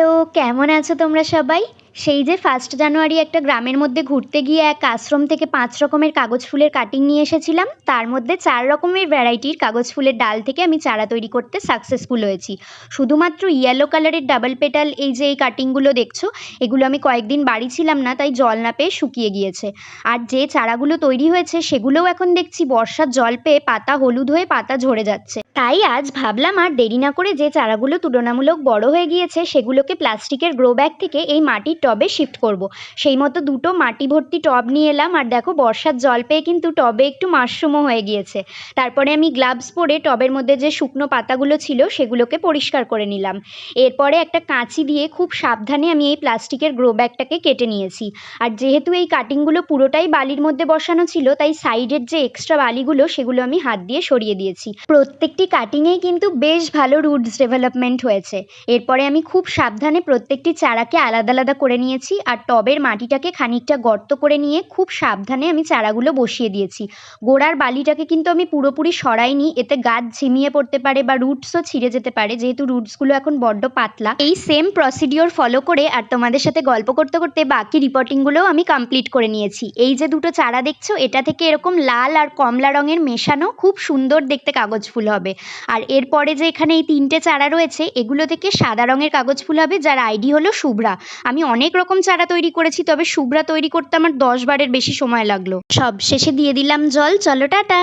Hello, কেমন আছো তোমরা সবাই? সেই যে 1 জানুয়ারি একটা গ্রামের মধ্যে ঘুরতে গিয়ে এক আশ্রম থেকে 5 রকমের কাগজ ফুলের কাটিং নিয়ে এসেছিলাম। তার মধ্যে 4 রকমের ভ্যারাইটির কাগজ ফুলের ডাল থেকে আমি চারা তৈরি করতে সাকসেসফুল হয়েছি। শুধুমাত্র ইয়েলো কালারের ডাবল পেটাল এই কাটিংগুলো দেখছো, এগুলো আমি কয়েকদিন বাড়ি ছিলাম না, তাই জল না পেয়ে শুকিয়ে গিয়েছে। আর যে চারাগুলো তৈরি হয়েছে সেগুলোও এখন দেখছি বর্ষার জল পেয়ে পাতা হলুদ হয়ে পাতা ঝরে যাচ্ছে। তাই আজ ভাবলাম আর দেরি না করে যে চারাগুলো তুলনামূলক বড় হয়ে গিয়েছে সেগুলোকে প্লাস্টিকের গ্রো ব্যাগ থেকে এই মাটির টবে শিফট করব। সেই মতো দুটো মাটি ভর্তি টব নিয়ে এলাম, আর দেখো বর্ষার জল পেয়ে কিন্তু টবে একটু মাশরুমও হয়ে গিয়েছে। তারপরে আমি গ্লাভস পরে টবের মধ্যে যে শুকনো পাতাগুলো ছিল সেগুলোকে পরিষ্কার করে নিলাম। এরপরে একটা কাঁচি দিয়ে খুব সাবধানে আমি এই প্লাস্টিকের গ্রো ব্যাগটাকে কেটে নিয়েছি। আর যেহেতু এই কাটিংগুলো পুরোটাই বালির মধ্যে বসানো ছিল, তাই সাইডের যে এক্সট্রা বালিগুলো সেগুলো আমি হাত দিয়ে সরিয়ে দিয়েছি। প্রত্যেকটি কাটিংয়েই কিন্তু বেশ ভালো রুটস ডেভেলপমেন্ট হয়েছে। এরপরে আমি খুব সাবধানে প্রত্যেকটি চারাকে আলাদা আলাদা করে নিয়েছি, আর টবের মাটিটাকে খানিকটা গর্ত করে নিয়ে খুব সাবধানে আমি চারাগুলো বসিয়ে দিয়েছি। গোড়ার বালিটাকে কিন্তু আমি পুরোপুরি সরাইনি, এতে গাছ ঝিমিয়ে পড়তে পারে বা রুটসও ছিঁড়ে যেতে পারে, যেহেতু রুটসগুলো এখন বড্ড পাতলা। এই সেম প্রসিডিওর ফলো করে আর তোমাদের সাথে গল্প করতে করতে বাকি রিপোর্টিংগুলোও আমি কমপ্লিট করে নিয়েছি। এই যে দুটো চারা দেখছো, এটা থেকে এরকম লাল আর কমলা রঙের মেশানো খুব সুন্দর দেখতে কাগজ ফুল হবে। আর এরপরে যে এখানে এই 3টে চারা রয়েছে, এগুলো থেকে সাদা রঙের কাগজ ফুল হবে, যার আইডি হলো শুভ্রা। আমি অনেক রকম চারা তৈরি করেছি, তবে শুভ্রা তৈরি করতে আমার 10 বারের বেশি সময় লাগলো। সব শেষে দিয়ে দিলাম জল। চলো টাটা।